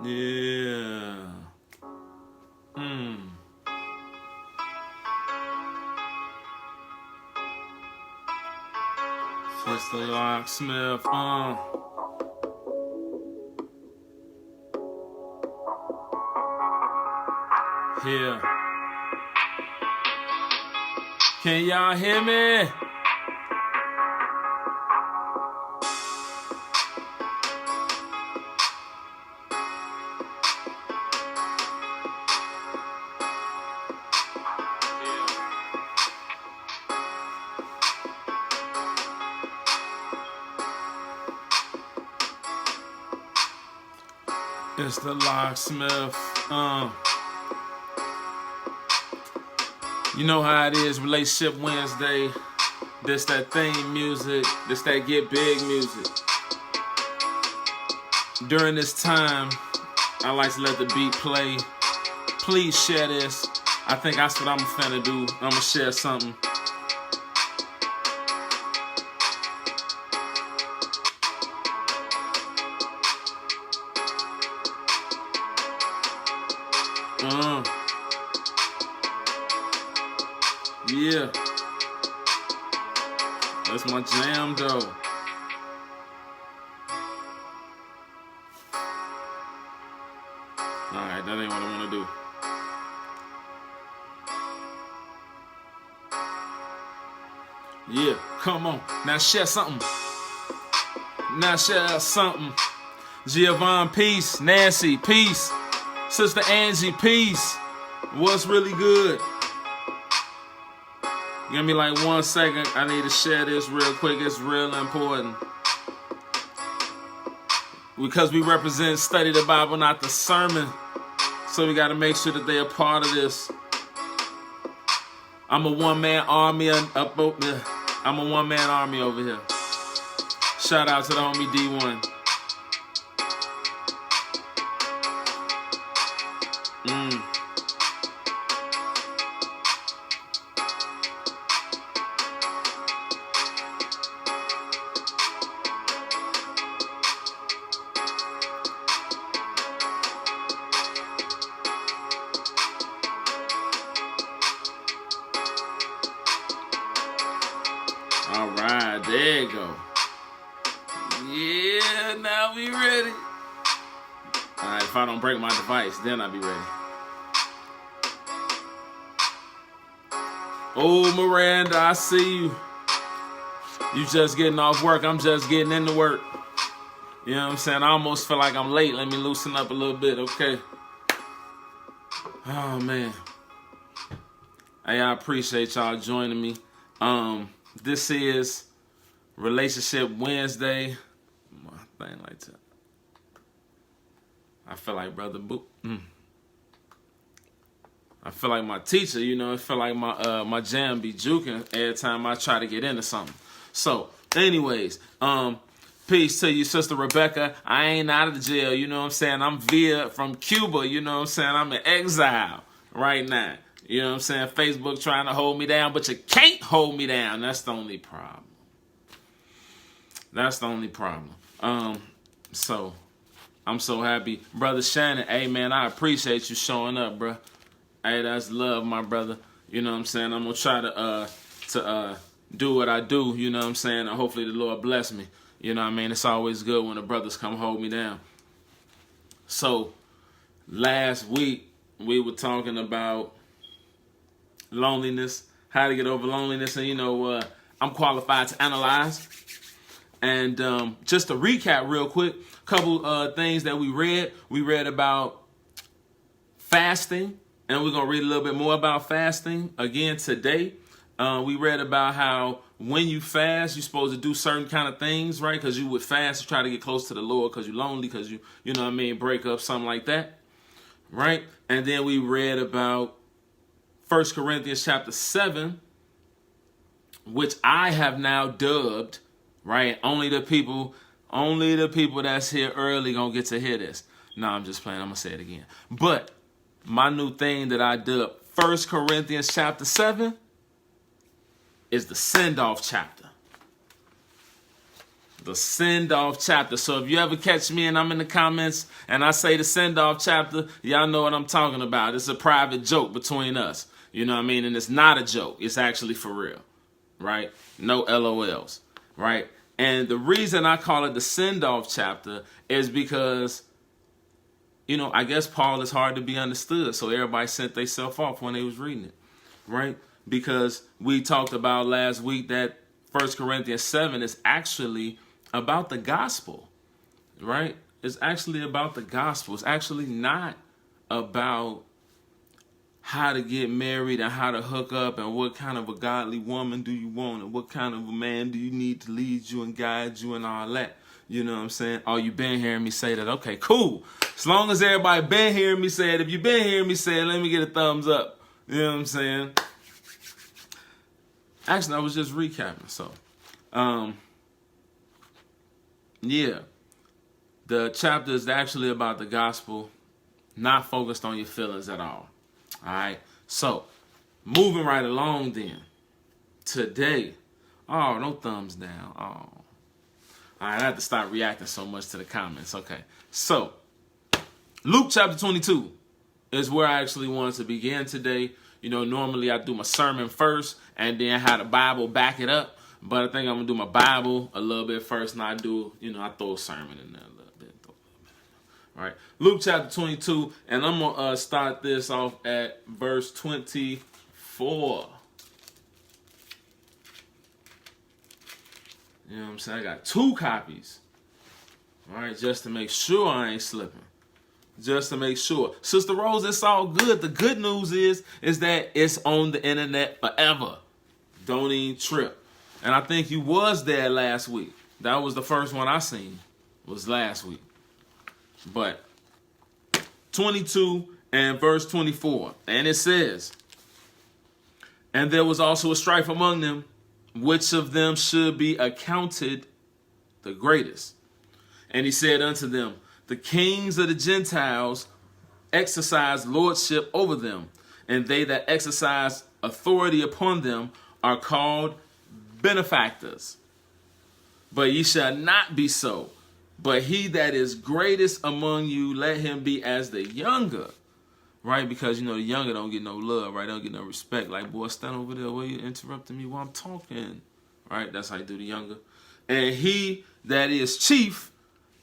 Yeah. Sister Locksmith, Here. Can y'all hear me? It's the Locksmith. You know how it is, Relationship Wednesday. This that theme music. This that get big music. During this time, I like to let the beat play. Please share this. I think that's what I'm finna do. I'm gonna share something. Yeah. That's my jam though. Alright, that ain't what I wanna do. Yeah, come on. Now share something. Now share something. Giovanni, peace. Nancy, peace. Sister Angie, peace. What's really good? Give me like 1 second. I need to share this real quick. It's real important. Because we represent Study the Bible, not the sermon. So we got to make sure that they are part of this. I'm a one-man army up there. I'm a one-man army over here. Shout out to the homie D1. All right, there you go. Yeah, now we ready. All right, if I don't break my device, then I'll be ready. Oh, Miranda, I see you. You just getting off work. I'm just getting into work. You know what I'm saying? I almost feel like I'm late. Let me loosen up a little bit, okay? Oh, man. Hey, I appreciate y'all joining me. This is Relationship Wednesday. Thing like that. I feel like Brother Boo. I feel like my teacher, you know. I feel like my jam be juking every time I try to get into something. So, anyways, peace to you, Sister Rebecca. I ain't out of the jail, you know what I'm saying? I'm from Cuba, you know what I'm saying? I'm in exile right now. You know what I'm saying? Facebook trying to hold me down, but you can't hold me down. That's the only problem. That's the only problem. So I'm so happy. Brother Shannon, hey man, I appreciate you showing up, bro. Hey, that's love, my brother. You know what I'm saying? I'm gonna try to do what I do, you know what I'm saying? And hopefully the Lord bless me. You know what I mean? It's always good when the brothers come hold me down. So last week we were talking about loneliness, how to get over loneliness, and you know, I'm qualified to analyze. And just to recap real quick, a couple things that we read. We read about fasting, and we're going to read a little bit more about fasting again today. We read about how when you fast, you're supposed to do certain kind of things, right? Because you would fast to try to get close to the Lord because you're lonely, because you know what I mean, break up, something like that, right? And then we read about 1 Corinthians chapter 7, which I have now dubbed, right? Only the people that's here early gonna get to hear this. No, I'm just playing. I'm gonna say it again. But my new thing that I dubbed 1 Corinthians chapter 7 is the send-off chapter. The send-off chapter. So if you ever catch me and I'm in the comments and I say the send-off chapter, y'all know what I'm talking about. It's a private joke between us. You know what I mean? And it's not a joke. It's actually for real. Right? No LOLs. Right? And the reason I call it the send-off chapter is because, you know, I guess Paul is hard to be understood. So everybody sent themselves off when they was reading it. Right? Because we talked about last week that 1 Corinthians 7 is actually about the gospel, right? It's actually about the gospel. It's actually not about how to get married and how to hook up and what kind of a godly woman do you want and what kind of a man do you need to lead you and guide you and all that. You know what I'm saying? Oh, you been hearing me say that? Okay, cool. As long as everybody been hearing me say it, if you been hearing me say it, let me get a thumbs up. You know what I'm saying? Actually, I was just recapping. So, yeah, the chapter is actually about the gospel, not focused on your feelings at all. All right. So, moving right along then. Today, oh, no thumbs down. Oh, all right. I have to stop reacting so much to the comments. Okay. So, Luke chapter 22 is where I actually wanted to begin today. You know, normally I do my sermon first and then have the Bible back it up. But I think I'm going to do my Bible a little bit first, and I throw a sermon in there a little bit. All right. Luke chapter 22, and I'm going to start this off at verse 24. You know what I'm saying? I got 2 copies. All right, just to make sure I ain't slipping. Just to make sure. Sister Rose, it's all good. The good news is that it's on the internet forever. Don't even trip. And I think you was there last week. That was the first one I seen. Was last week. But 22 and verse 24. And it says, and there was also a strife among them, which of them should be accounted the greatest. And he said unto them, the kings of the Gentiles exercise lordship over them, and they that exercise authority upon them are called benefactors. But ye shall not be so. But he that is greatest among you, let him be as the younger. Right? Because, the younger don't get no love, right? They don't get no respect. Like, boy, stand over there. Why you interrupting me while I'm talking? Right? That's how you do the younger. And he that is chief,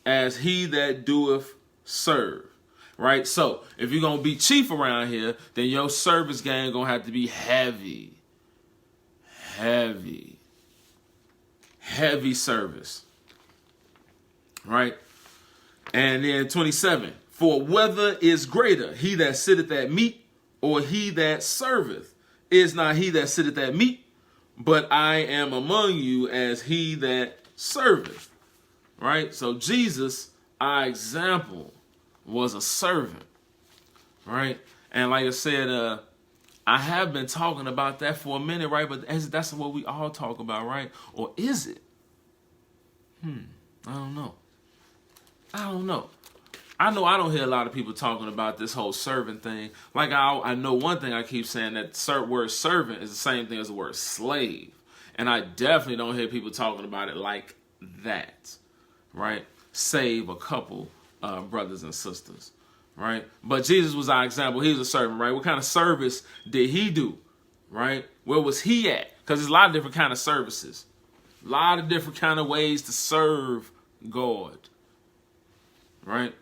as he that doeth serve. Right? So, if you're going to be chief around here, then your service game going to have to be heavy. Heavy service. Right? And then 27. For whether is greater, he that sitteth at meat, or he that serveth? Is not he that sitteth at meat, but I am among you as he that serveth. Right? So Jesus, our example, was a servant. Right? And like I said, I have been talking about that for a minute, right? But that's what we all talk about, right? Or is it? I don't know. I know I don't hear a lot of people talking about this whole servant thing. Like I know one thing I keep saying, that the word servant is the same thing as the word slave. And I definitely don't hear people talking about it like that, right? Save a couple brothers and sisters, right? But Jesus was our example. He was a servant, right? What kind of service did he do, right? Where was he at? Because there's a lot of different kind of services. A lot of different kind of ways to serve God, right?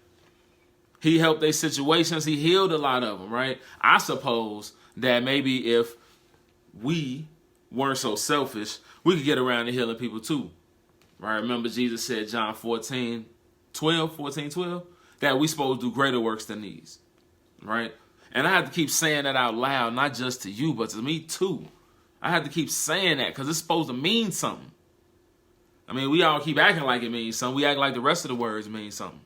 He helped their situations. He healed a lot of them, right? I suppose that maybe if we weren't so selfish, we could get around to healing people too, right? Remember Jesus said, John 14:12, that we supposed to do greater works than these, right? And I have to keep saying that out loud, not just to you, but to me too. I have to keep saying that because it's supposed to mean something. I mean, we all keep acting like it means something. We act like the rest of the words mean something.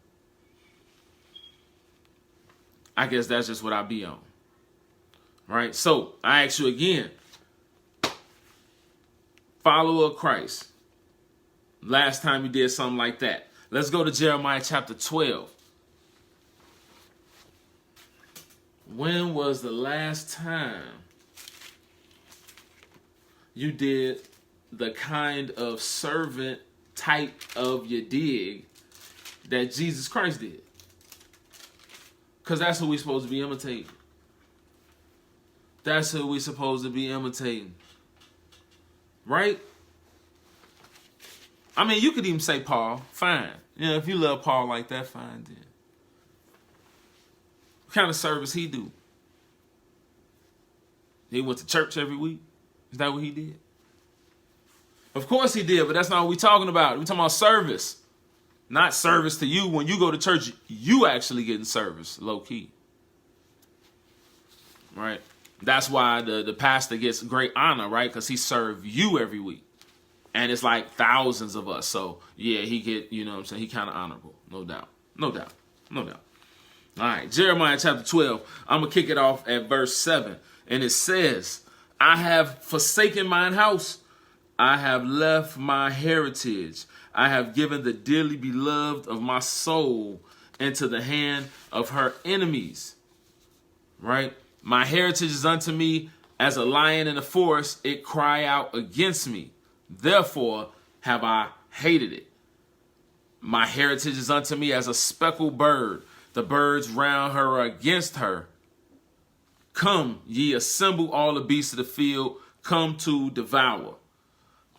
I guess that's just what I be on. Right? So, I ask you again. Follower of Christ. Last time you did something like that. Let's go to Jeremiah chapter 12. When was the last time you did the kind of servant type of your dig that Jesus Christ did. Because that's who we're supposed to be imitating. That's who we're supposed to be imitating. Right? I mean, you could even say Paul. Fine. You know, if you love Paul like that, fine then. What kind of service he do? He went to church every week? Is that what he did? Of course he did, but that's not what we're talking about. We're talking about service. Not service to you. When you go to church, you actually getting service, low key. Right? That's why the pastor gets great honor, right? Because he served you every week. And it's like thousands of us. So, yeah, he get, you know what I'm saying? He kind of honorable. No doubt. No doubt. No doubt. All right. Jeremiah chapter 12. I'm going to kick it off at verse 7. And it says, I have forsaken mine house. I have left my heritage. I have given the dearly beloved of my soul into the hand of her enemies. Right? My heritage is unto me as a lion in the forest. It cry out against me. Therefore have I hated it. My heritage is unto me as a speckled bird. The birds round her are against her. Come, ye assemble all the beasts of the field. Come to devour.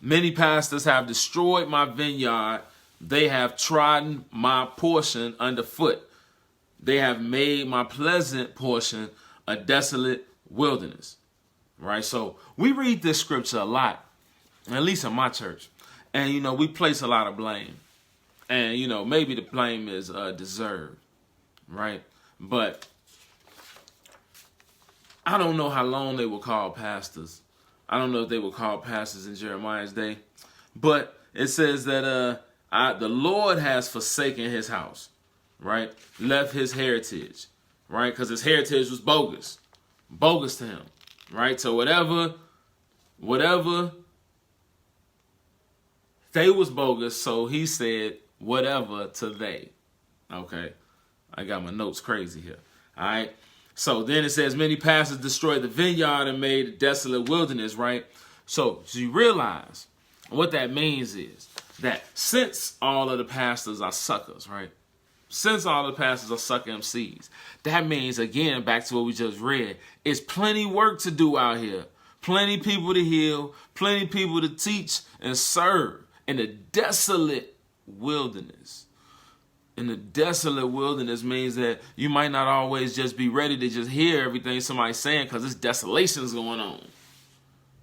Many pastors have destroyed my vineyard. They have trodden my portion underfoot. They have made my pleasant portion a desolate wilderness. Right? So we read this scripture a lot. At least in my church. And, you know, we place a lot of blame. And, you know, maybe the blame is deserved. Right? But I don't know how long they will call pastors. I don't know if they will call pastors in Jeremiah's day. But it says that the Lord has forsaken his house. Right? Left his heritage. Right? Because his heritage was bogus. Bogus to him. Right? So whatever they was bogus, so he said whatever to they. Okay. I got my notes crazy here. All right. So then it says many pastors destroyed the vineyard and made a desolate wilderness, right? So you realize what that means is that since all of the pastors are suckers, right? Since all the pastors are sucker MCs, that means, again, back to what we just read, it's plenty work to do out here. Plenty people to heal, plenty people to teach and serve. In the desolate wilderness. In the desolate wilderness means that you might not always just be ready to just hear everything somebody's saying because there's desolations going on.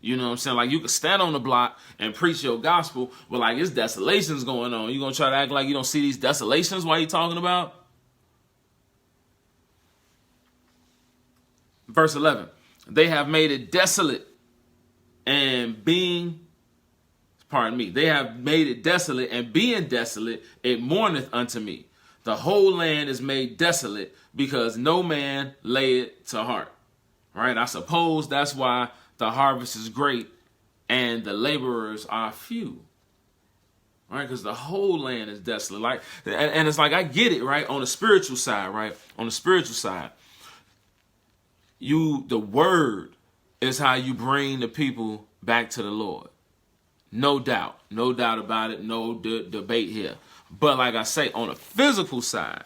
You know what I'm saying? Like you can stand on the block and preach your gospel, but like it's desolations going on. You gonna try to act like you don't see these desolations while you're talking about? Verse 11. They have made it desolate and they have made it desolate, and being desolate, it mourneth unto me. The whole land is made desolate because no man lay it to heart. Right? I suppose that's why the harvest is great and the laborers are few. Right? Because the whole land is desolate. Like, and it's like, I get it, right? On the spiritual side, right? On the spiritual side, the word is how you bring the people back to the Lord. No doubt. No doubt about it. No debate here. But like I say, on the physical side,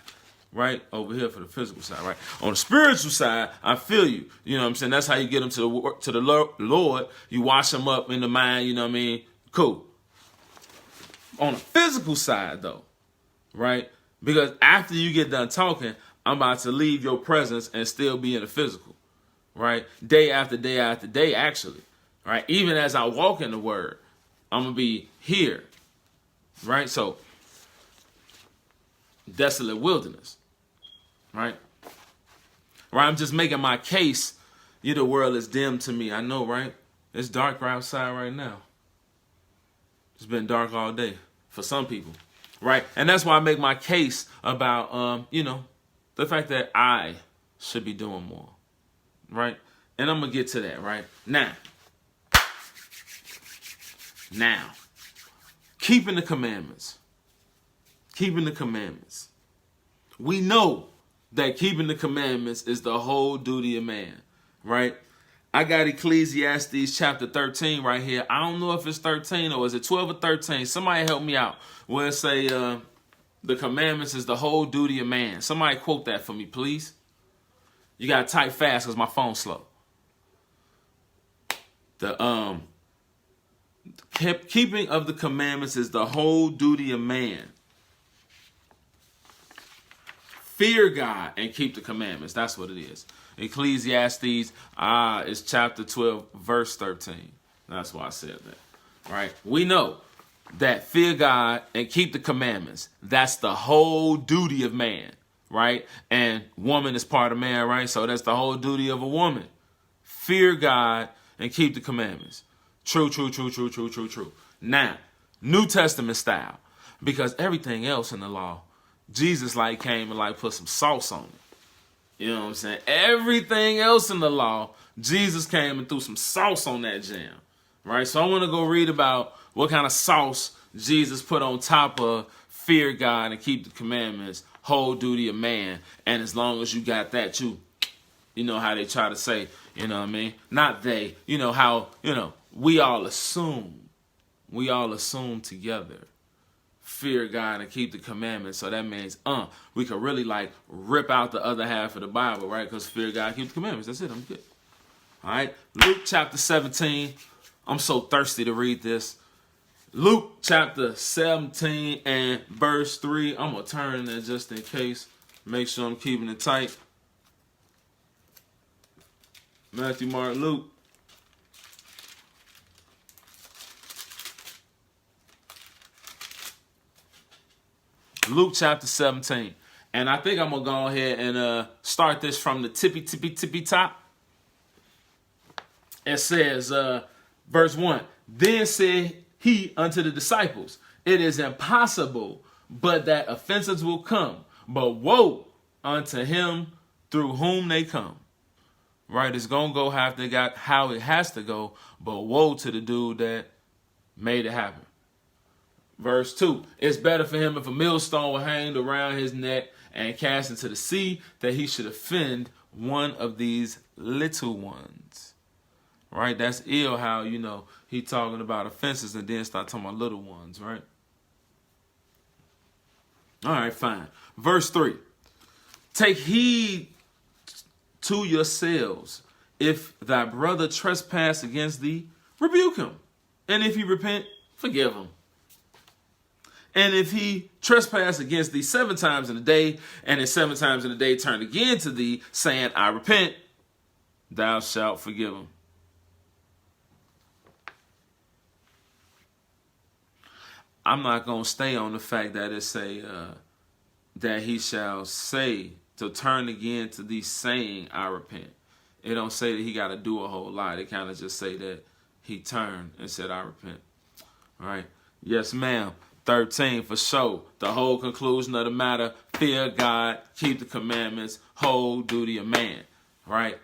right? Over here for the physical side, right? On the spiritual side, I feel you. You know what I'm saying? That's how you get them to the Lord. You wash them up in the mind, you know what I mean? Cool. On the physical side, though, right? Because after you get done talking, I'm about to leave your presence and still be in the physical, right? Day after day after day, actually, right? Even as I walk in the word, I'm going to be here, right? So, desolate wilderness, right? Right, I'm just making my case. The world is dim to me. I know, right? It's dark outside right now. It's been dark all day for some people, right? And that's why I make my case about, the fact that I should be doing more, right? And I'm going to get to that, right? Now, keeping the commandments. Keeping the commandments. We know that keeping the commandments is the whole duty of man, right? I got Ecclesiastes chapter 13 right here. I don't know if it's 13 or is it 12 or 13. Somebody help me out. Where it say the commandments is the whole duty of man. Somebody quote that for me, please. You gotta type fast because my phone's slow. The keeping of the commandments is the whole duty of man. Fear God and keep the commandments. That's what it is. Ecclesiastes is chapter 12, verse 13. That's why I said that. Right? We know that fear God and keep the commandments. That's the whole duty of man. Right? And woman is part of man, right? So that's the whole duty of a woman. Fear God and keep the commandments. True, true, true, true, true, true, true. Now, New Testament style. Because everything else in the law, Jesus came and put some sauce on it. You know what I'm saying? Everything else in the law, Jesus came and threw some sauce on that jam. Right? So I want to go read about what kind of sauce Jesus put on top of fear God and keep the commandments, whole duty of man. And as long as you got that, you know how they try to say, you know what I mean? Not they, you know how, we all assume together. Fear God and keep the commandments. So that means, we could really rip out the other half of the Bible, right? Because fear God, keep the commandments. That's it. I'm good. All right. Luke chapter 17. I'm so thirsty to read this. Luke chapter 17 and verse 3. I'm going to turn there just in case. Make sure I'm keeping it tight. Matthew, Mark, Luke. Luke chapter 17. And I think I'm going to go ahead and start this from the tippy top. It says, verse 1, then said he unto the disciples, it is impossible, but that offenses will come. But woe unto him through whom they come. Right? It's going to go how it has to go, but woe to the dude that made it happen. Verse 2, it's better for him if a millstone were hanged around his neck and cast into the sea, that he should offend one of these little ones. Right? That's ill how, he talking about offenses and then start talking about little ones, right? All right, fine. Verse 3, take heed to yourselves. If thy brother trespass against thee, rebuke him. And if he repent, forgive him. And if he trespass against thee 7 times in a day, and in 7 times in a day turn again to thee, saying, I repent, thou shalt forgive him. I'm not going to stay on the fact that it say that he shall say to turn again to thee, saying, I repent. It don't say that he got to do a whole lot. It kind of just say that he turned and said, I repent. All right. Yes, ma'am. 13 for sure. The whole conclusion of the matter, fear God, keep the commandments, whole duty of man. Right?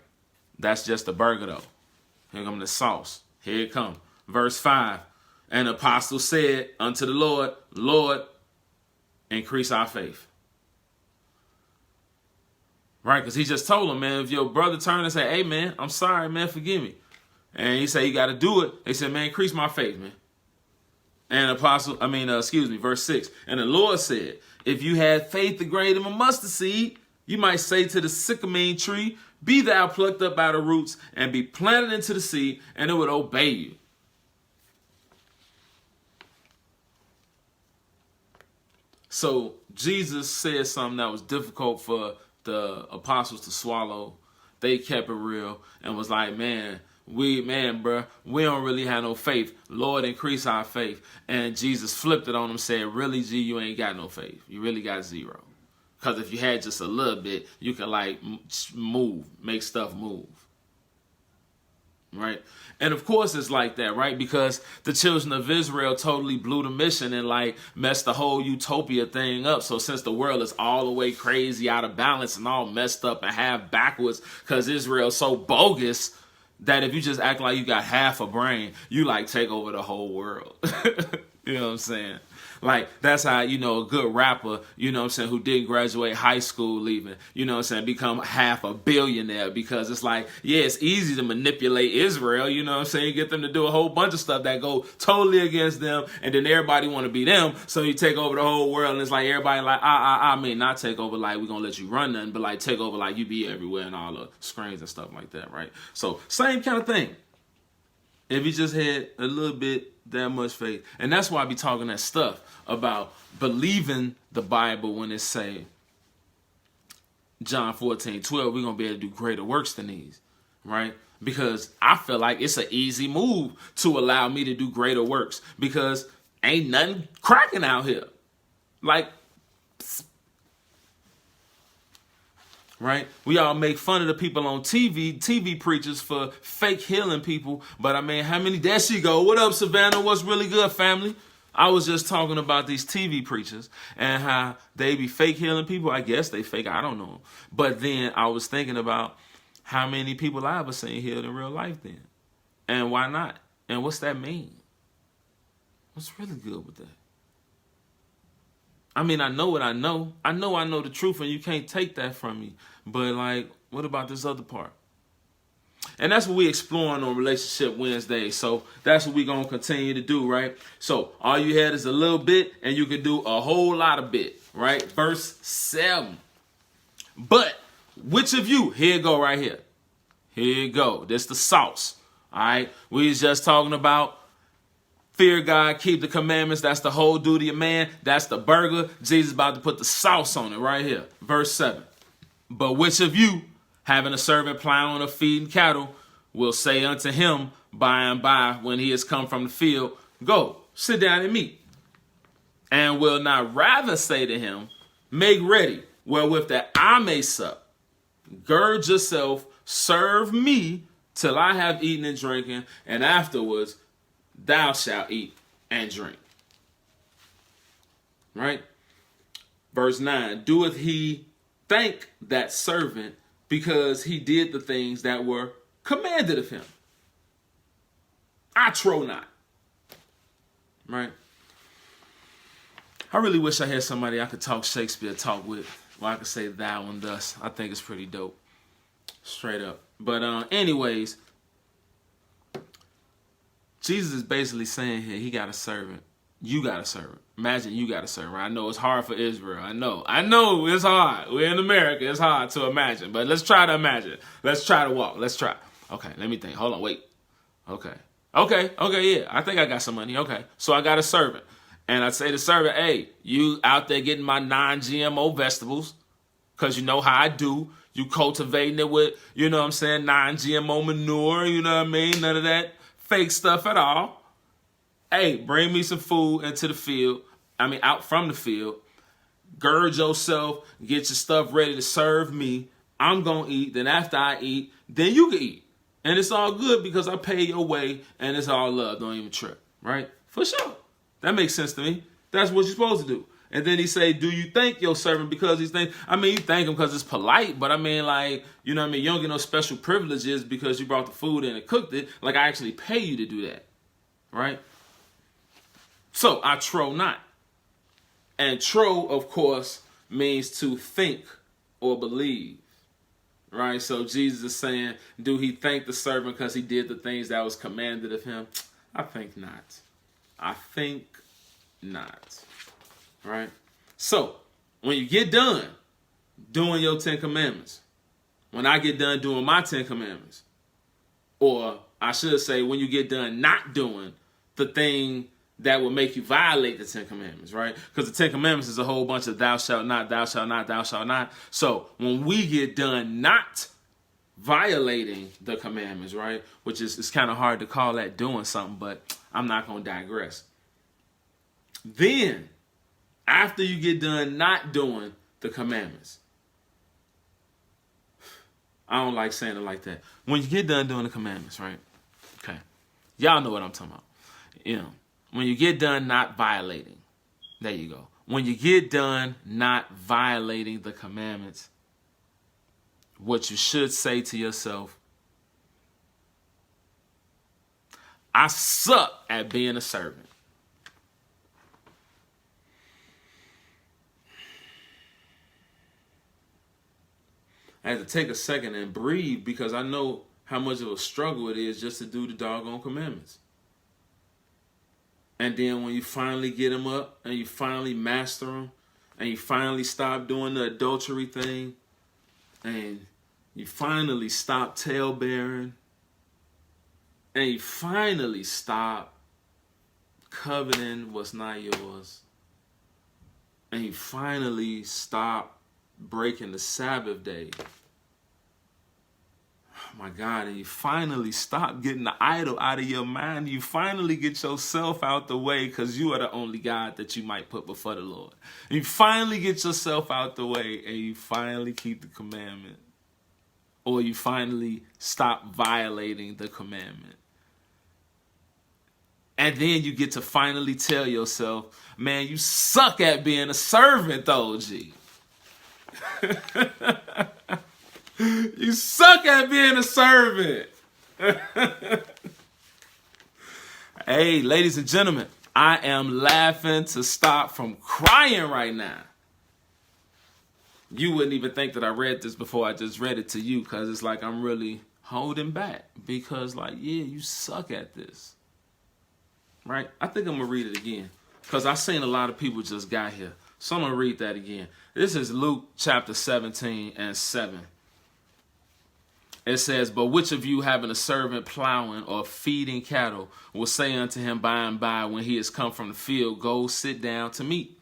That's just the burger though. Here come the sauce. Here it come. Verse 5. And the apostle said unto the Lord, Lord, increase our faith. Right? Because he just told him, man, if your brother turned and said, hey, man, I'm sorry, man, forgive me. And he said, you got to do it. They said, man, increase my faith, man. And verse 6. And the Lord said, if you had faith the grain of a mustard seed, you might say to the sycamore tree, be thou plucked up by the roots and be planted into the sea, and it would obey you. So Jesus said something that was difficult for the apostles to swallow. They kept it real and was like, we don't really have no faith. Lord, increase our faith. And Jesus flipped it on them, said, really, G, you ain't got no faith. You really got 0. Because if you had just a little bit, you can make stuff move. Right? And of course it's like that, right? Because the children of Israel totally blew the mission and messed the whole utopia thing up. So since the world is all the way crazy, out of balance and all messed up and half backwards because Israel's so bogus that if you just act like you got half a brain, you take over the whole world. You You know what I'm saying? Like, that's how, a good rapper, who didn't graduate high school leaving, become half a billionaire, because it's like, yeah, it's easy to manipulate Israel, get them to do a whole bunch of stuff that go totally against them, and then everybody want to be them, so you take over the whole world, and it's like, everybody like, I mean, not take over like we're going to let you run nothing, but like take over like you be everywhere and all the screens and stuff like that, right? So, same kind of thing. If you just had a little bit that much faith. And that's why I be talking that stuff about believing the Bible when it say John 14:12, we're going to be able to do greater works than these, right? Because I feel like it's an easy move to allow me to do greater works, because ain't nothing cracking out here. Like, right? We all make fun of the people on TV preachers for fake healing people. But I mean, how many? There she go. What up, Savannah? What's really good, family? I was just talking about these TV preachers and how they be fake healing people. I guess they fake. I don't know. But then I was thinking about how many people I ever seen healed in real life then. And why not? And what's that mean? What's really good with that? I mean, I know what I know. I know the truth, and you can't take that from me. But, like, what about this other part? And that's what we exploring on Relationship Wednesday. So that's what we're going to continue to do, right? So all you had is a little bit, and you can do a whole lot of bit, right? Verse 7. But which of you, here you go right here. Here you go. This the sauce, all right? We was just talking about fear God, keep the commandments. That's the whole duty of man. That's the burger. Jesus about to put the sauce on it right here. Verse 7. But which of you, having a servant plowing or feeding cattle, will say unto him by and by, when he has come from the field, go, sit down and meat? And will not rather say to him, make ready, wherewith that I may sup. Gird yourself, serve me, till I have eaten and drinking, and afterwards thou shalt eat and drink. Right? Verse 9. Doeth he thank that servant because he did the things that were commanded of him? I trow not. Right? I really wish I had somebody I could talk Shakespeare talk with, where I could say thou and thus. I think it's pretty dope. Straight up. But anyways, Jesus is basically saying here, he got a servant. You got a servant. Imagine you got a servant. I know it's hard for Israel. I know it's hard. We're in America. It's hard to imagine. But let's try to imagine. Let's try to walk. Let's try. Okay, let me think. Hold on, wait. Okay, yeah. I think I got some money. Okay, so I got a servant. And I say to the servant, hey, you out there getting my non-GMO vegetables, because you know how I do. You cultivating it with, non-GMO manure, you know what I mean? None of that fake stuff at all. Hey, bring me some food into the field. Out from the field. Gird yourself. Get your stuff ready to serve me. I'm going to eat. Then after I eat, then you can eat. And it's all good because I pay your way and it's all love. Don't even trip. Right? For sure. That makes sense to me. That's what you're supposed to do. And then he say, do you thank your servant because he's thank? You thank him because it's polite, but you don't get no special privileges because you brought the food in and cooked it. Like, I actually pay you to do that, right? So, I trow not. And trow, of course, means to think or believe, right? So, Jesus is saying, do he thank the servant because he did the things that was commanded of him? I think not. I think not. Right? So, when you get done doing your 10 commandments, when I get done doing my 10 commandments, or I should say when you get done not doing the thing that will make you violate the 10 commandments, right? Because the 10 commandments is a whole bunch of thou shalt not, thou shalt not, thou shalt not. So, when we get done not violating the commandments, right? Which is, it's kind of hard to call that doing something, but I'm not going to digress. Then, after you get done not doing the commandments, I don't like saying it like that. When you get done doing the commandments, right? Okay. Y'all know what I'm talking about. When you get done not violating, there you go. When you get done not violating the commandments, what you should say to yourself, I suck at being a servant. I had to take a second and breathe because I know how much of a struggle it is just to do the doggone commandments. And then when you finally get them up and you finally master them and you finally stop doing the adultery thing and you finally stop talebearing and you finally stop coveting what's not yours and you finally stop breaking the Sabbath day. Oh my God, and you finally stop getting the idol out of your mind. You finally get yourself out the way because you are the only God that you might put before the Lord. And you finally get yourself out the way and you finally keep the commandment. Or you finally stop violating the commandment. And then you get to finally tell yourself, man, you suck at being a servant, though, G. You suck at being a servant. Hey, ladies and gentlemen, I am laughing to stop from crying right now. You wouldn't even think that I read this before I just read it to you because it's like I'm really holding back because like, yeah, you suck at this. Right? I think I'm going to read it again because I've seen a lot of people just got here. So I'm going to read that again. This is Luke chapter 17 and 7. It says, but which of you having a servant plowing or feeding cattle will say unto him by and by when he is come from the field, go sit down to meat,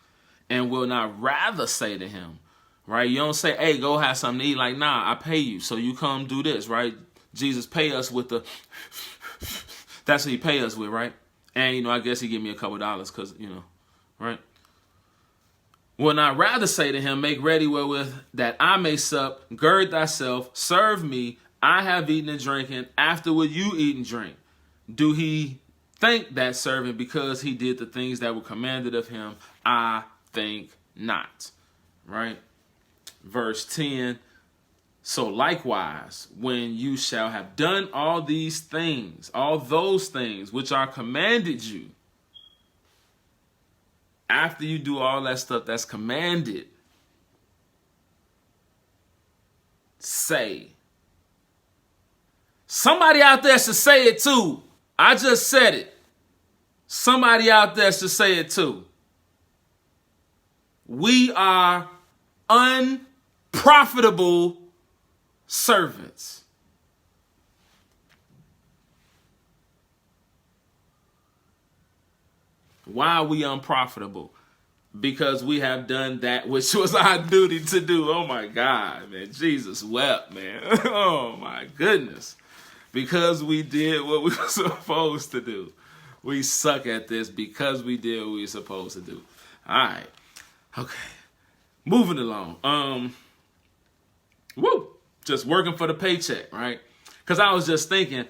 and will not rather say to him, right? You don't say, hey, go have something to eat. Like, nah, I pay you, so you come do this, right? Jesus pay us with the, that's what he pay us with, right? And, you know, I guess he give me a couple dollars because, you know, right? Will not rather say to him, make ready wherewith that I may sup, gird thyself, serve me, I have eaten and drinking, afterward you eat and drink. Do he thank that servant because he did the things that were commanded of him? I think not. Right? Verse 10. So likewise, when you shall have done all these things, all those things which are commanded you, after you do all that stuff that's commanded, say. Somebody out there should say it too. I just said it. Somebody out there should say it too. We are unprofitable servants. Why are we unprofitable? Because we have done that which was our duty to do. Oh my God, man. Jesus wept, man. Oh my goodness. Because we did what we were supposed to do. We suck at this because we did what we were supposed to do. All right. Okay. Moving along. Just working for the paycheck, right? Because I was just thinking,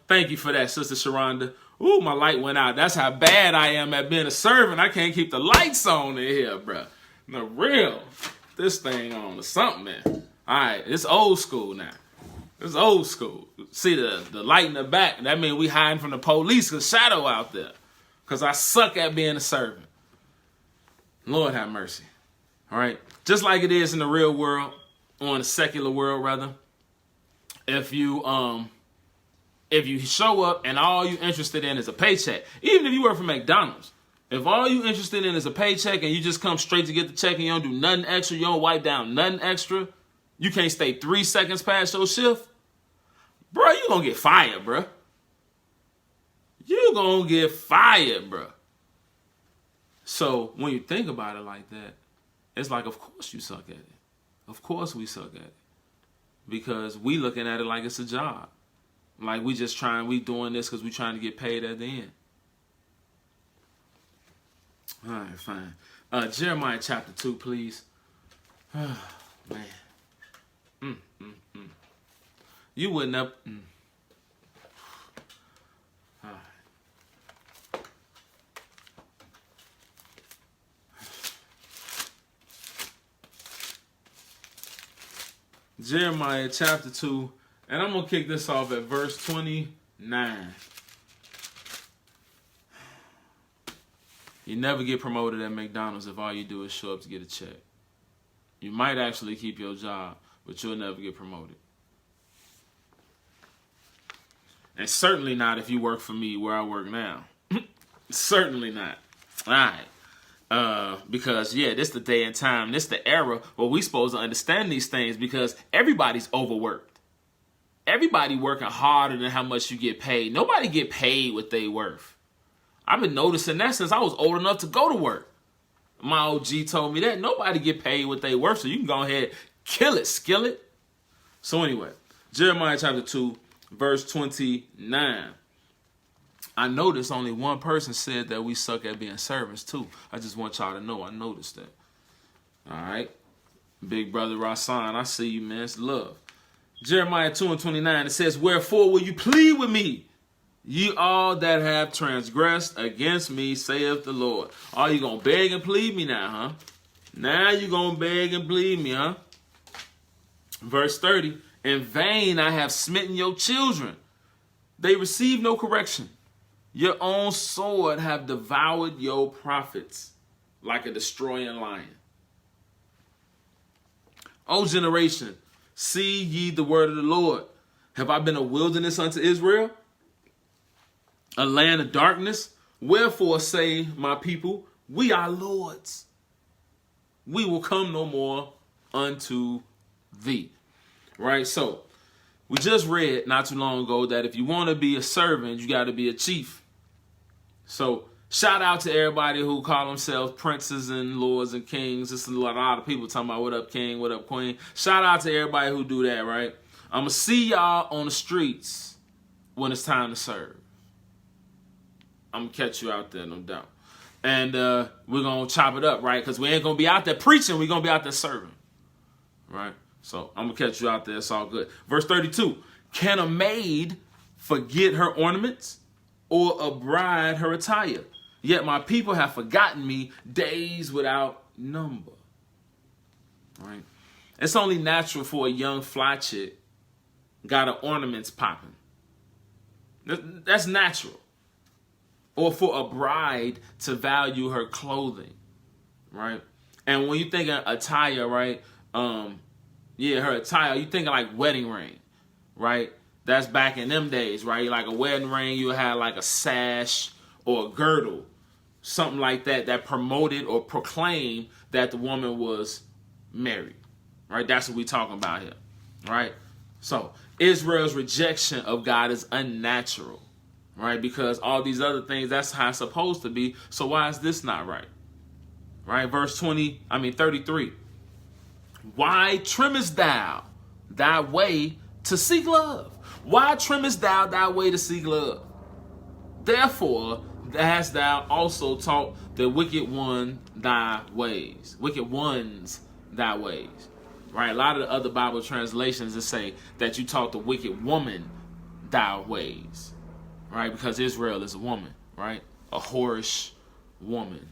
thank you for that, Sister Sharonda. Ooh, my light went out. That's how bad I am at being a servant. I can't keep the lights on in here, bro. No, real. This thing on or something, man. All right, it's old school now. It's old school. See the light in the back. That means we hiding from the police because shadow out there. Because I suck at being a servant. Lord have mercy. All right. Just like it is in the real world, or in the secular world rather. If you show up and all you're interested in is a paycheck, even if you work for McDonald's, if all you're interested in is a paycheck and you just come straight to get the check and you don't do nothing extra, you don't wipe down nothing extra, you can't stay 3 seconds past your shift, bro, you gonna get fired, bro. You gonna get fired, bro. So when you think about it like that, it's like, of course you suck at it. Of course we suck at it. Because we looking at it like it's a job. Like we doing this because we trying to get paid at the end. All right, fine. Jeremiah chapter 2, please. Oh, man. You wouldn't have... All right. Jeremiah chapter 2, and I'm going to kick this off at verse 29. You never get promoted at McDonald's if all you do is show up to get a check. You might actually keep your job, but you'll never get promoted. And certainly not if you work for me where I work now. Certainly not. All right. Because, yeah, this the day and time. This the era where we supposed to understand these things because everybody's overworked. Everybody working harder than how much you get paid. Nobody get paid what they worth. I've been noticing that since I was old enough to go to work. My OG told me that. Nobody get paid what they worth, so you can go ahead, kill it, skill it. So anyway, Jeremiah chapter 2, verse 29. I noticed only one person said that we suck at being servants too. I just want y'all to know I noticed that. All right. Big brother Rasan, I see you, man. It's love. Jeremiah 2 and 29, it says, wherefore will you plead with me? Ye all that have transgressed against me, saith the Lord. Are you going to beg and plead me now, huh? Now you going to beg and plead me, huh? Verse 30, in vain I have smitten your children. They receive no correction. Your own sword have devoured your prophets like a destroying lion. O generation, see ye the word of the Lord. Have I been a wilderness unto Israel? A land of darkness? Wherefore say my people, we are lords. We will come no more unto thee. Right? So, we just read not too long ago that if you want to be a servant, you got to be a chief. So, shout out to everybody who call themselves princes and lords and kings. There's a lot of people talking about what up king, what up queen. Shout out to everybody who do that, right? I'm going to see y'all on the streets when it's time to serve. I'm going to catch you out there, no doubt. And we're going to chop it up, right? Because we ain't going to be out there preaching. We're going to be out there serving, right? So I'm going to catch you out there. It's all good. Verse 32, can a maid forget her ornaments or a bride her attire? Yet my people have forgotten me days without number, right? It's only natural for a young fly chick got her ornaments popping. That's natural. Or for a bride to value her clothing, right? And when you think of attire, right? Yeah, her attire, you thinking like wedding ring, right? That's back in them days, right? Like a wedding ring, you had like a sash or a girdle, something like that, that promoted or proclaimed that the woman was married, right? That's what we're talking about here, right? So Israel's rejection of God is unnatural, right? Because all these other things, that's how it's supposed to be. So why is this not right? Right? Verse 33. Why trimmest thou thy way to seek love? Why trimmest thou thy way to seek love? Therefore hast thou also taught the wicked one thy ways. Wicked ones thy ways. Right? A lot of the other Bible translations that say that you taught the wicked woman thy ways. Right? Because Israel is a woman, right? A whorish woman,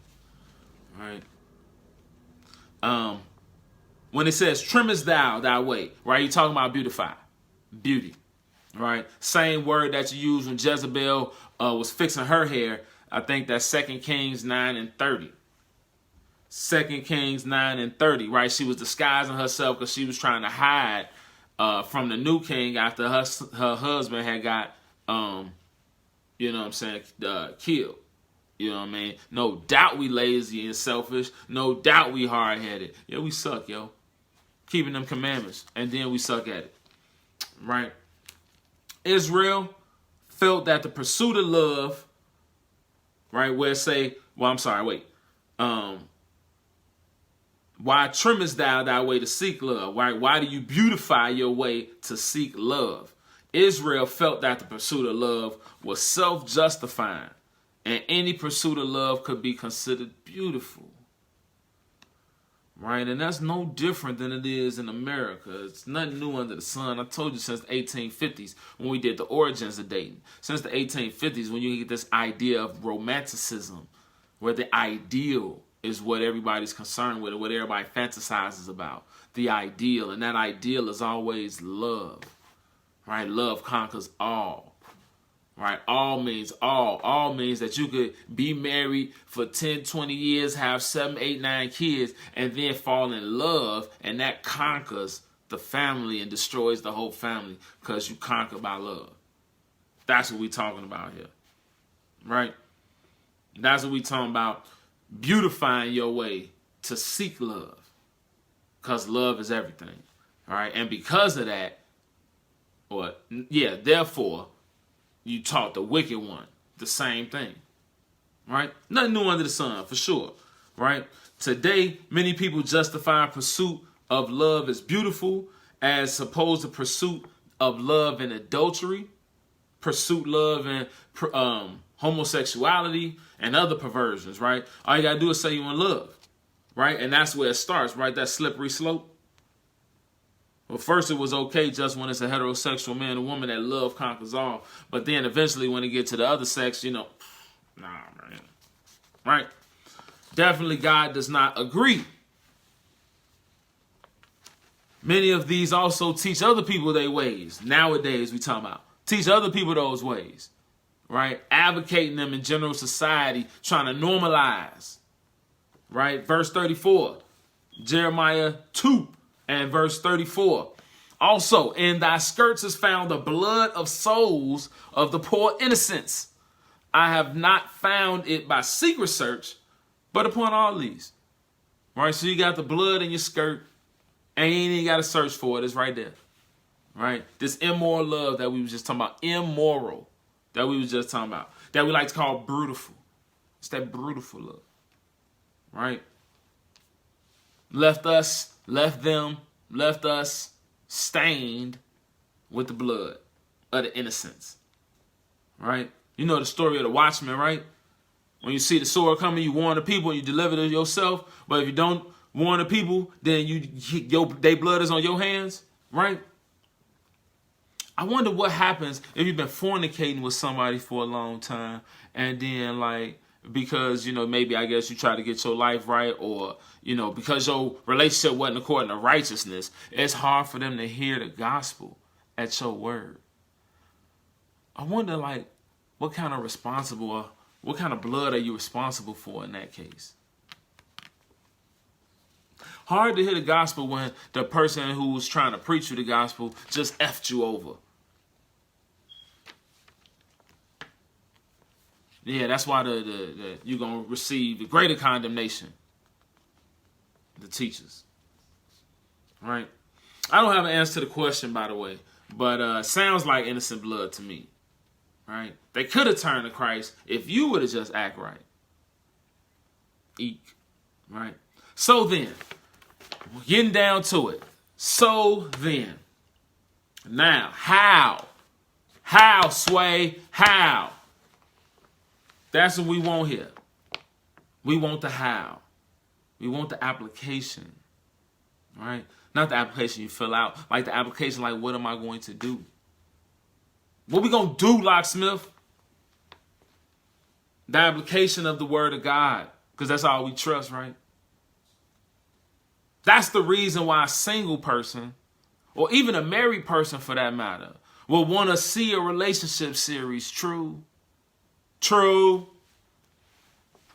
right? When it says, trimmest thou thy way, right? You're talking about beautify, beauty, right? Same word that you used when Jezebel was fixing her hair. I think that's 2 Kings 9 and 30. 2 Kings 9 and 30, right? She was disguising herself because she was trying to hide from the new king after her husband had got you know what I'm saying, killed. You know what I mean? No doubt we lazy and selfish. No doubt we hard-headed. Yeah, we suck, yo. Keeping them commandments. And then we suck at it. Right? Israel felt that the pursuit of love, right, where it say, well, I'm sorry, wait. Why trimmest thou thy way to seek love? Why do you beautify your way to seek love? Israel felt that the pursuit of love was self-justifying, and any pursuit of love could be considered beautiful. Right? And that's no different than it is in America. It's nothing new under the sun. I told you since the 1850s when we did the origins of dating. Since the 1850s when you get this idea of romanticism, where the ideal is what everybody's concerned with and what everybody fantasizes about. The ideal. And that ideal is always love. Right? Love conquers all. Right? All means all. All means that you could be married for 10, 20 years, have 7, 8, 9 kids, and then fall in love, and that conquers the family and destroys the whole family because you conquer by love. That's what we're talking about here, right? That's what we're talking about, beautifying your way to seek love, because love is everything, all right? And because of that, therefore, you taught the wicked one the same thing, right? Nothing new under the sun, for sure, right? Today, many people justify pursuit of love as beautiful as opposed to pursuit of love and adultery, pursuit love and homosexuality and other perversions, right? All you gotta do is say you in love, right? And that's where it starts, right? That slippery slope. Well, first it was okay just when it's a heterosexual man and woman that love conquers all. But then eventually when it gets to the other sex, nah, man. Right? Definitely God does not agree. Many of these also teach other people their ways. Nowadays we talking about. Teach other people those ways. Right? Advocating them in general society, trying to normalize. Right? Verse 34. Jeremiah 2 and verse 34. Also, in thy skirts is found the blood of souls of the poor innocents. I have not found it by secret search, but upon all these. Right? So you got the blood in your skirt, and you ain't even got to search for it. It's right there. Right? This immoral love that we was just talking about. Immoral. That we was just talking about. That we like to call brutal. It's that brutal love. Right? Left us stained with the blood of the innocents. Right? You know the story of the watchman, right? When you see the sword coming, you warn the people and you deliver to yourself. But if you don't warn the people, then their blood is on your hands, right? I wonder what happens if you've been fornicating with somebody for a long time and then because, maybe I guess you try to get your life right, or, because your relationship wasn't according to righteousness, it's hard for them to hear the gospel at your word. I wonder, what kind of blood are you responsible for in that case? Hard to hear the gospel when the person who's trying to preach you the gospel just effed you over. Yeah, that's why you're going to receive the greater condemnation. The teachers. Right? I don't have an answer to the question, by the way. But sounds like innocent blood to me. Right? They could have turned to Christ if you would have just act right. Eek. Right? So then, we're getting down to it. So then. Now, how? How, Sway? How? That's what we want here. We want the how. We want the application. Right? Not the application you fill out. Like the application, what am I going to do? What we going to do, locksmith? The application of the word of God. Because that's all we trust, right? That's the reason why a single person, or even a married person for that matter, will want to see a relationship series. True.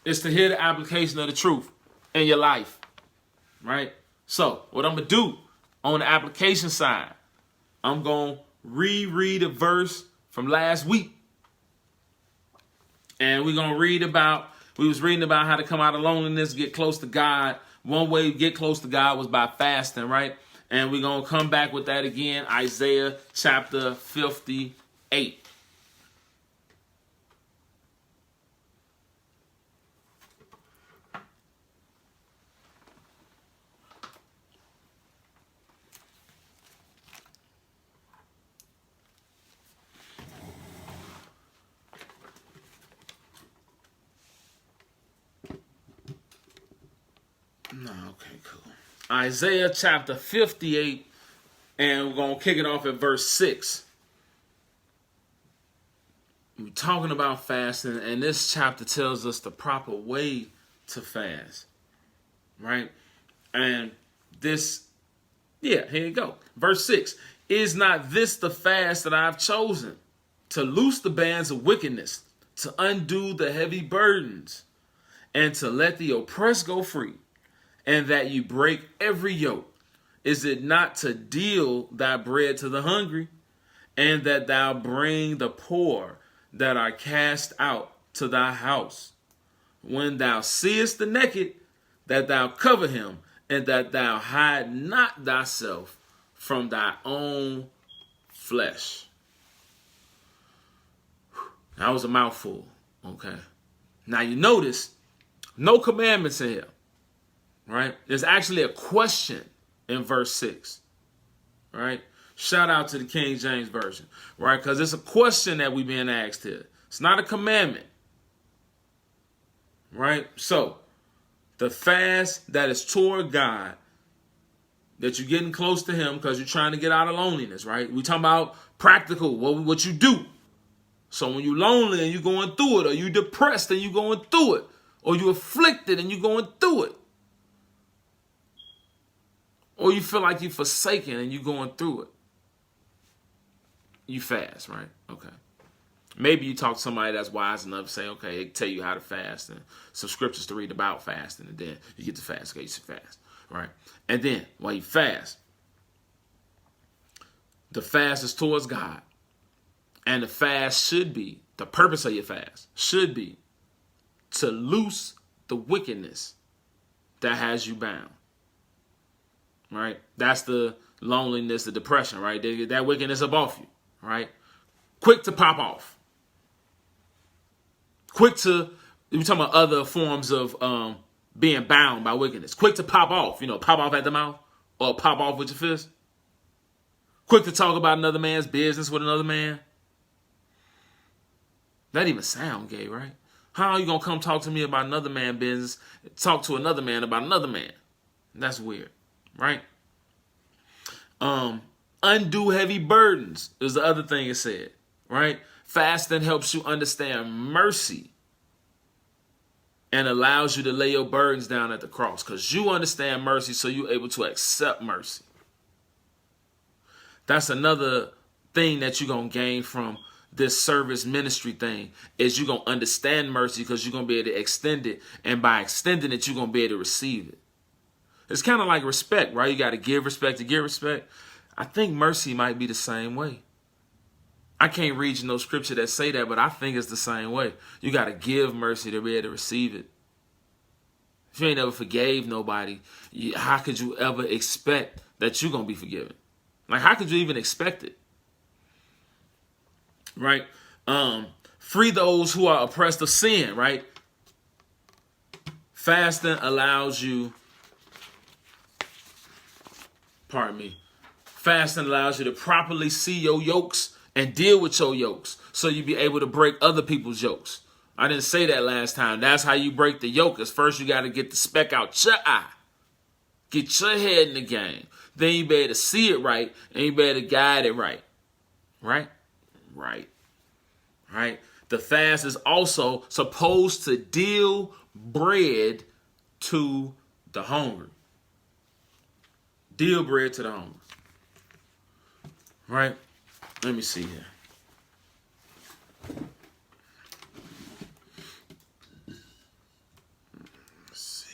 It's to hear the application of the truth in your life. Right? So, what I'm going to do on the application side, I'm going to reread a verse from last week. And we're going to we was reading about how to come out of loneliness, get close to God. One way to get close to God was by fasting, right? And we're going to come back with that again, Isaiah chapter 58. No, okay, cool. Isaiah chapter 58, and we're going to kick it off at verse 6. We're talking about fasting, and this chapter tells us the proper way to fast, right? And here you go. Verse 6, is not this the fast that I've chosen? To loose the bands of wickedness, to undo the heavy burdens, and to let the oppressed go free, and that you break every yoke, Is it not to deal thy bread to the hungry, and that thou bring the poor that are cast out to thy house? When thou seest the naked, that thou cover him, and that thou hide not thyself from thy own flesh. That was a mouthful. Okay. Now you notice, no commandments in here. Right? There's actually a question in verse 6. Right? Shout out to the King James Version. Right? Because it's a question that we're being asked here. It's not a commandment. Right? So, the fast that is toward God, that you're getting close to him because you're trying to get out of loneliness, right? We talking about practical, what you do. So when you're lonely and you're going through it, or you're depressed and you're going through it, or you're afflicted and you're going through it, or you feel like you're forsaken and you're going through it, you fast, right? Okay. Maybe you talk to somebody that's wise enough to say, okay, they tell you how to fast and some scriptures to read about fasting, and then you get to fast. Okay, you should fast, right? And then while you fast, the fast is towards God. And the fast should be, the purpose of your fast should be to loose the wickedness that has you bound, right? That's the loneliness, the depression, right? That wickedness up off you, right? Quick to pop off. Quick to, we're talking about other forms of being bound by wickedness. Quick to pop off, pop off at the mouth or pop off with your fist. Quick to talk about another man's business with another man. That even sound gay, right? How are you going to come talk to me about another man's business, talk to another man about another man? That's weird, right? Undo heavy burdens is the other thing it said, right? Fasting helps you understand mercy and allows you to lay your burdens down at the cross because you understand mercy, so you're able to accept mercy. That's another thing that you're going to gain from this service ministry thing is you're going to understand mercy because you're going to be able to extend it. And by extending it, you're going to be able to receive it. It's kind of like respect, right? You got to give respect to get respect. I think mercy might be the same way. I can't read you no scripture that say that, but I think it's the same way. You got to give mercy to be able to receive it. If you ain't ever forgave nobody, how could you ever expect that you're going to be forgiven? Like, how could you even expect it? Right? Free those who are oppressed of sin, right? Fasting allows you, fasting allows you to properly see your yokes and deal with your yokes so you be able to break other people's yokes. I didn't say that last time. That's how you break the yoke. Is first you got to get the speck out your eye. Get your head in the game. Then you be able to see it right and you be able to guide it right. Right? Right? The fast is also supposed to deal bread to the hungry. Deal bread to the hungry. Right? Let me see here. Let's see.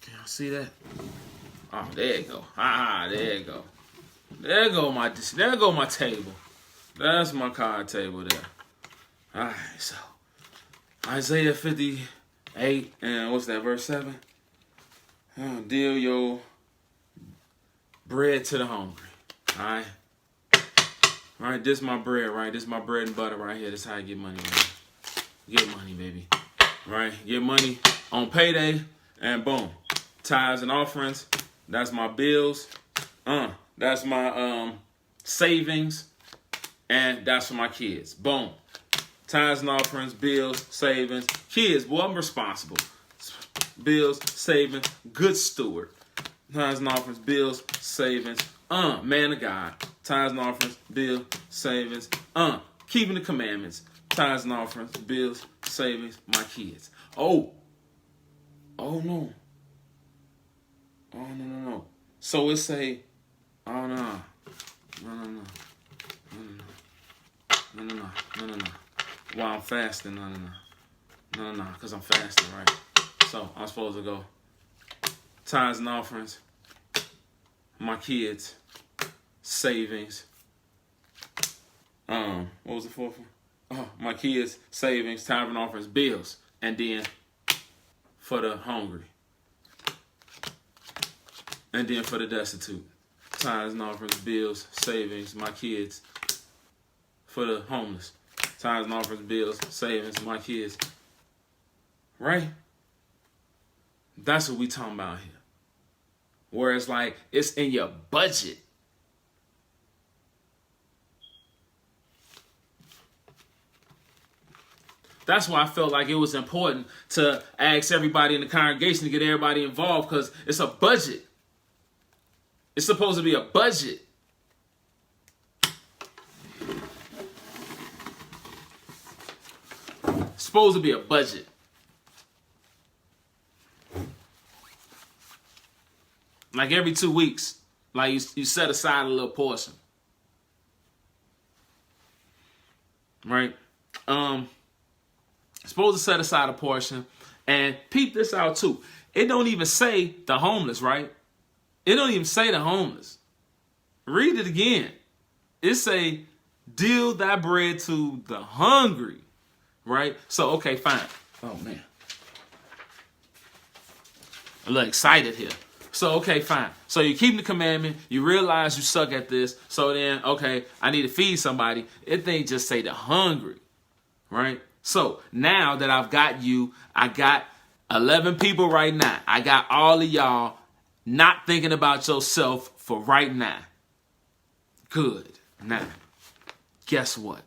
Can y'all see that? Oh, there you go. There you go. There go my table. That's my card table there. All right, so Isaiah 58, and what's that, verse 7? Deal your bread to the hungry. All right. All right, this is my bread, right? This is my bread and butter right here. This is how I get money, man. Get money, baby. Right? Get money on payday, and boom. Tithes and offerings. That's my bills. That's my savings, and that's for my kids. Boom. Tithes and offerings, bills, savings, kids. Boy, I'm responsible. Bills, savings, good steward. Tithes and offerings, bills, savings. Man of God. Tithes and offerings, bills, savings. Keeping the commandments. Tithes and offerings, bills, savings, my kids. Oh no. No. So it say, no. while I'm fasting. No, because I'm fasting, right? So I'm supposed to go tithes and offerings, my kids, savings. What was the fourth one? Oh, my kids, savings, tithes and offerings, bills, and then for the hungry, and then for the destitute. Tithes and offerings, bills, savings, my kids, for the homeless. Tithes and offerings, bills, savings, my kids. Right? That's what we talking about here. Where it's like, it's in your budget. That's why I felt like it was important to ask everybody in the congregation to get everybody involved, because it's a budget. It's supposed to be a budget. It's supposed to be a budget. Like every 2 weeks, like you set aside a little portion. Right? Supposed to set aside a portion. And peep this out too. It don't even say the homeless, right? It don't even say the homeless. Read it again. It say, deal thy bread to the hungry. Right? So, okay, fine. Oh, man. I'm a little excited here. So, okay, fine. So you keep the commandment. You realize you suck at this. So then, okay, I need to feed somebody. It ain't just say the hungry. Right? So now that I've got you, I got 11 people right now. I got all of y'all not thinking about yourself for right now. Good. Now, guess what?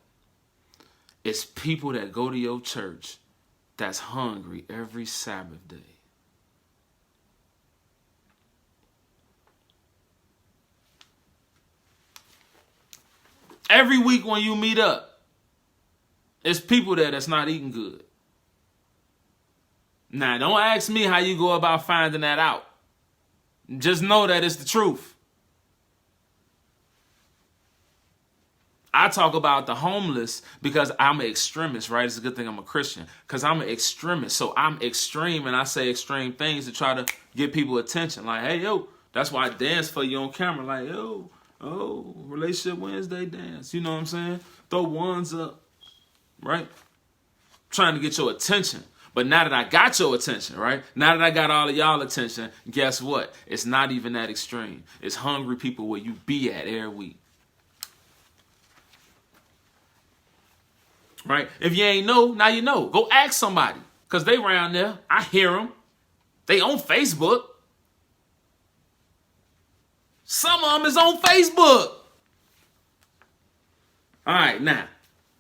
It's people that go to your church that's hungry every Sabbath day. Every week when you meet up, it's people there that's not eating good. Now, don't ask me how you go about finding that out. Just know that it's the truth. I talk about the homeless because I'm an extremist, right? It's a good thing I'm a Christian because I'm an extremist. So I'm extreme and I say extreme things to try to get people attention. Like, hey, yo, that's why I dance for you on camera. Like, yo, oh, Relationship Wednesday dance. You know what I'm saying? Throw ones up, right? Trying to get your attention. But now that I got your attention, right? Now that I got all of y'all attention, guess what? It's not even that extreme. It's hungry people where you be at every week. Right? If you ain't know, now you know. Go ask somebody. Because they around there. I hear them. They on Facebook. Some of them is on Facebook. All right, now.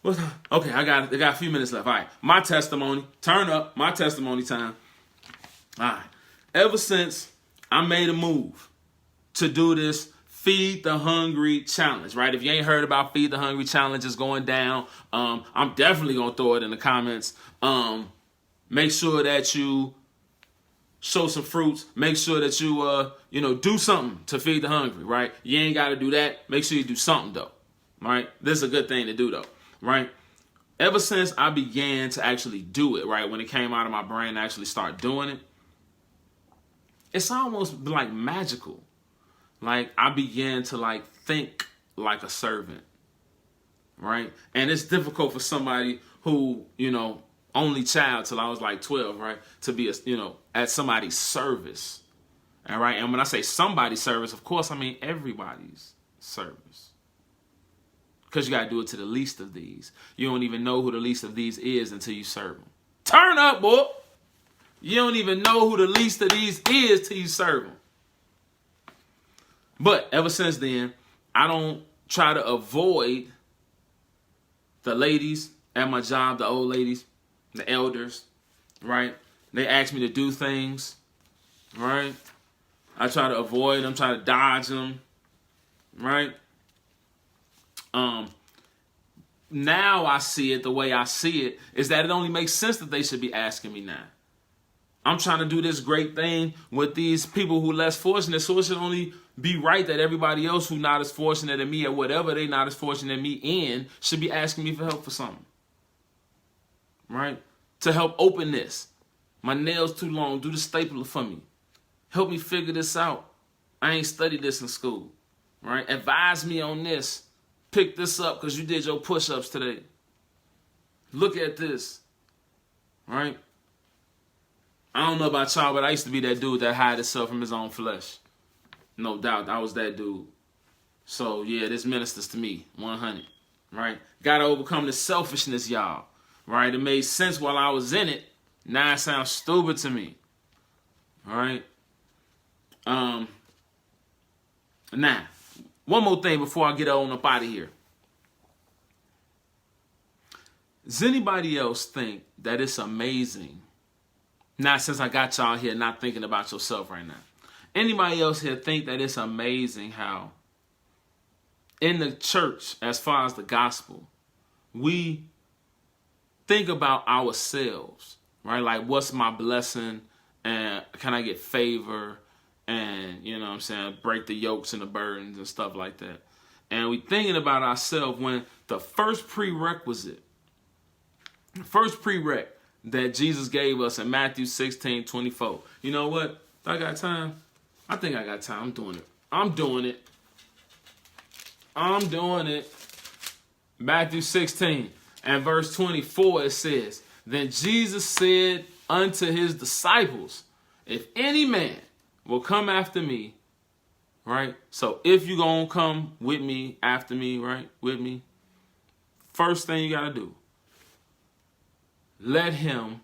Okay, I got a few minutes left. All right, my testimony. Turn up. My testimony time. All right. Ever since I made a move to do this Feed the Hungry challenge, right? If you ain't heard about Feed the Hungry challenge, it's going down. I'm definitely going to throw it in the comments. Make sure that you show some fruits. Make sure that you, do something to feed the hungry, right? You ain't got to do that. Make sure you do something, though, right? This is a good thing to do, though, right? Ever since I began to actually do it, right, when it came out of my brain to actually start doing it, it's almost like magical. Like, I began to, think like a servant, right? And it's difficult for somebody who, only child till I was 12, right? To be, at somebody's service, all right? And when I say somebody's service, of course, I mean everybody's service. Because you got to do it to the least of these. You don't even know who the least of these is until you serve them. Turn up, boy. You don't even know who the least of these is till you serve them. But ever since then, I don't try to avoid the ladies at my job, the old ladies, the elders, right? They ask me to do things, right? I try to avoid them, try to dodge them, right? Now I see it the way I see it is that it only makes sense that they should be asking me now. I'm trying to do this great thing with these people who are less fortunate, so it should only be right that everybody else who not as fortunate as me or whatever they not as fortunate as me in should be asking me for help for something. right? To help open this. My nails too long. Do the stapler for me. Help me figure this out. I ain't studied this in school, right? Advise me on this. Pick this up because you did your push-ups today. Look at this, right? I don't know about y'all, but I used to be that dude that hid himself from his own flesh. No doubt, I was that dude. So, yeah, this ministers to me, 100, right? Got to overcome the selfishness, y'all, right? It made sense while I was in it. Now it sounds stupid to me, all right? Now, one more thing before I get on up out of here. Does anybody else think that it's amazing? Not since I got y'all here not thinking about yourself right now. Anybody else here think that it's amazing how in the church, as far as the gospel, we think about ourselves, right? Like, what's my blessing? And can I get favor? And, you know what I'm saying, break the yokes and the burdens and stuff like that. And we thinking about ourselves when the first prereq that Jesus gave us in Matthew 16:24. You know what? I got time. I think I got time. I'm doing it. Matthew 16 and verse 24, it says, Then Jesus said unto his disciples, If any man will come after me, right? So if you're going to come with me, after me, right? With me, first thing you got to do, let him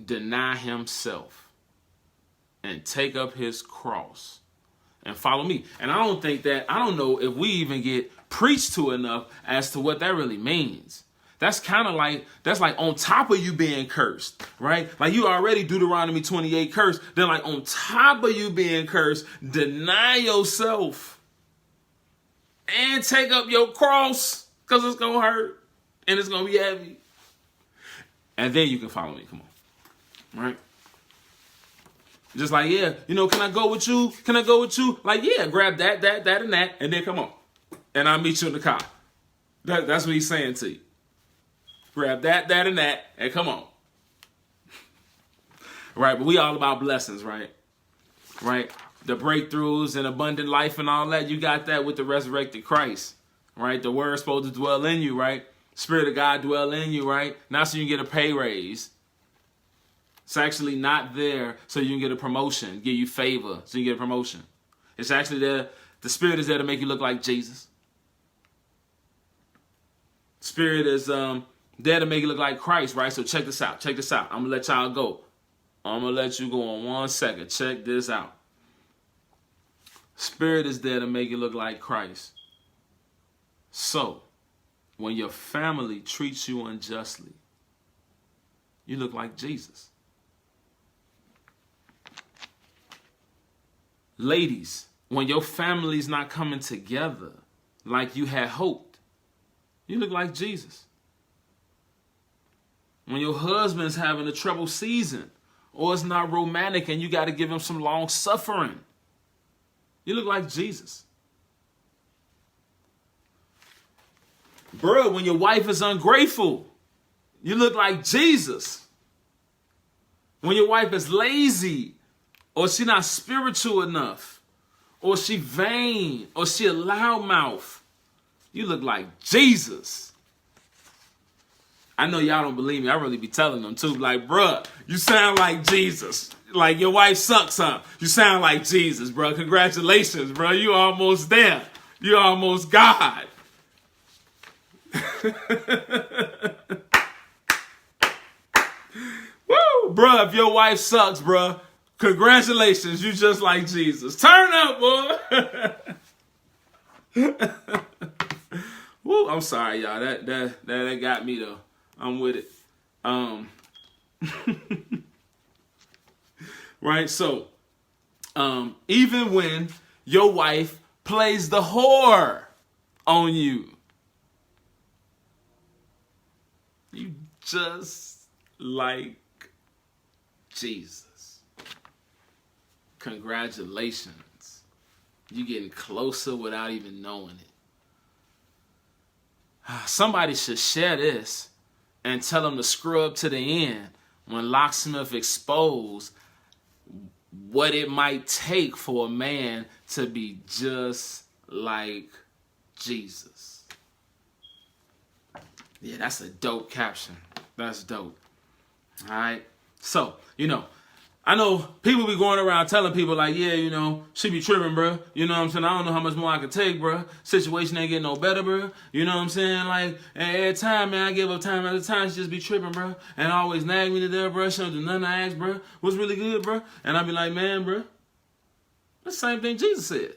deny himself and take up his cross and follow me. And I don't know if we even get preached to enough as to what that really means. That's kind of like, that's like on top of you being cursed, right? Like you already Deuteronomy 28 cursed. Then like on top of you being cursed, deny yourself and take up your cross because it's going to hurt and it's going to be heavy. And then you can follow me. Come on. Right? Just like, yeah, you know, can I go with you? Can I go with you? Like, yeah, grab that, and that, and then come on. And I'll meet you in the car. That's what he's saying to you. Grab that, and that, and come on. Right? But we all about blessings, right? Right? The breakthroughs and abundant life and all that, you got that with the resurrected Christ. Right? The word's supposed to dwell in you, right? Spirit of God dwell in you, right? Not so you can get a pay raise. It's actually not there so you can get a promotion, give you favor so you can get a promotion. It's actually there. The Spirit is there to make you look like Jesus. Spirit is there to make you look like Christ, right? So check this out. I'm going to let y'all go. I'm going to let you go in 1 second. Check this out. Spirit is there to make you look like Christ. So, when your family treats you unjustly, you look like Jesus. Ladies, when your family's not coming together like you had hoped, you look like Jesus. When your husband's having a troubled season or it's not romantic and you got to give him some long suffering, you look like Jesus. Bro, when your wife is ungrateful, you look like Jesus. When your wife is lazy, or she not spiritual enough, or she vain, or she a loudmouth, you look like Jesus. I know y'all don't believe me. I really be telling them too. Like, bruh, you sound like Jesus. Like, your wife sucks, huh? You sound like Jesus, bruh. Congratulations, bruh. You almost there. You almost God. Woo, bruh, if your wife sucks, bruh, congratulations, you just like Jesus. Turn up, boy. Woo, I'm sorry, y'all. That got me though. I'm with it. Right, so even when your wife plays the whore on you, you just like Jesus. Congratulations. You're getting closer without even knowing it. Somebody should share this and tell them to scrub to the end when Locksmith exposed what it might take for a man to be just like Jesus. Yeah, that's a dope caption. That's dope. All right. So, I know people be going around telling people like, yeah, she be tripping, bro. You know what I'm saying? I don't know how much more I can take, bro. Situation ain't getting no better, bro. You know what I'm saying? Like, every time, man, I give up time at a time. She just be tripping, bro. And always nag me to there, bro. She don't do nothing I ask, bro. What's really good, bro? And I be like, man, bro, that's the same thing Jesus said.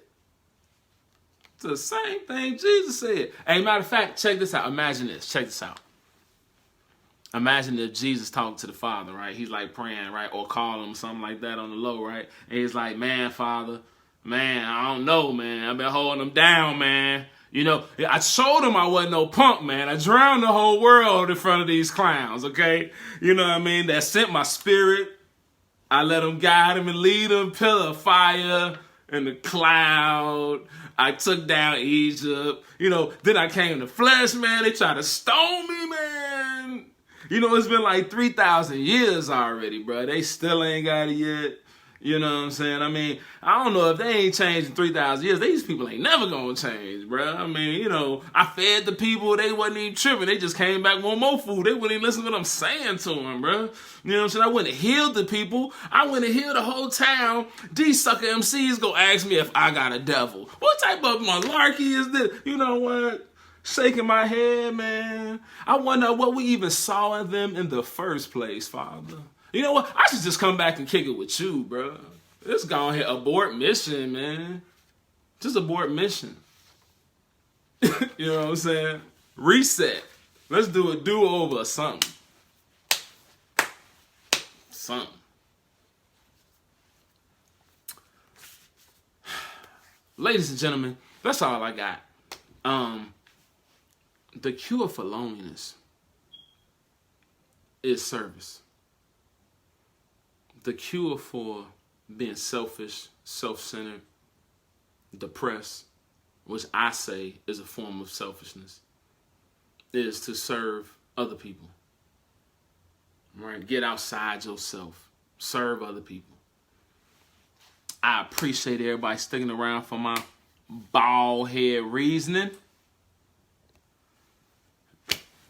It's the same thing Jesus said. Hey, matter of fact, check this out. Imagine this. Check this out. Imagine if Jesus talked to the Father, right? He's like praying, right? Or calling him, something like that on the low, right? And he's like, man, Father, man, I don't know, man. I've been holding him down, man. I showed him I wasn't no punk, man. I drowned the whole world in front of these clowns, okay? You know what I mean? That sent my spirit. I let him guide him and lead him, pillar of fire in the cloud. I took down Egypt. Then I came to flesh, man. They tried to stone me, man. It's been like 3,000 years already, bro. They still ain't got it yet. You know what I'm saying? I mean, I don't know if they ain't changed in 3,000 years. These people ain't never gonna change, bro. I mean, I fed the people. They wasn't even tripping. They just came back with more food. They wouldn't even listen to what I'm saying to them, bro. You know what I'm saying? I wouldn't have healed the people. I wouldn't have healed the whole town. These sucker MCs gonna ask me if I got a devil. What type of malarkey is this? You know what? Shaking my head, man. I wonder what we even saw in them in the first place, Father. You know what? I should just come back and kick it with you, bro. Let's go ahead, abort mission, man. Just abort mission. You know what I'm saying? Reset. Let's do a do-over or something. Something. Ladies and gentlemen, that's all I got. The cure for loneliness is service. The cure for being selfish, self-centered, depressed, which I say is a form of selfishness, is to serve other people. Right? Get outside yourself. Serve other people. I appreciate everybody sticking around for my bald head reasoning.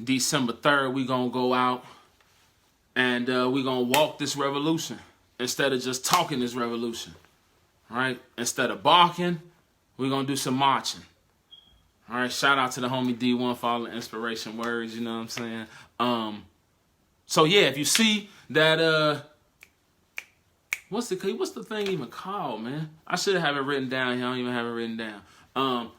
December 3rd, we're going to go out and we're going to walk this revolution instead of just talking this revolution. Right? Instead of barking, we're going to do some marching. All right, shout out to the homie D1 for all the inspiration words, you know what I'm saying? So yeah, if you see that, what's the thing even called, man? I should have it written down here. I don't even have it written down.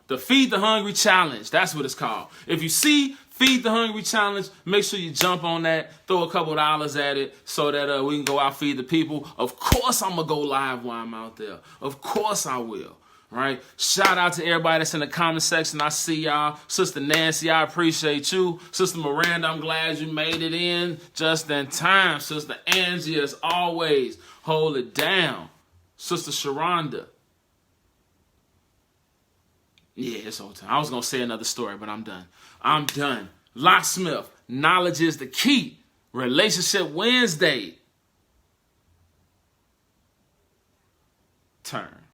The Feed the Hungry Challenge. That's what it's called. If you see Feed the Hungry Challenge, make sure you jump on that. Throw a couple dollars at it so that we can go out feed the people. Of course I'm going to go live while I'm out there. Of course I will. Right? Shout out to everybody that's in the comment section. I see y'all. Sister Nancy, I appreciate you. Sister Miranda, I'm glad you made it in just in time. Sister Angie, as always, hold it down. Sister Sharonda. Yeah, it's all time. I was going to say another story, but I'm done. I'm done. Locksmith, knowledge is the key. Relationship Wednesday. Turn.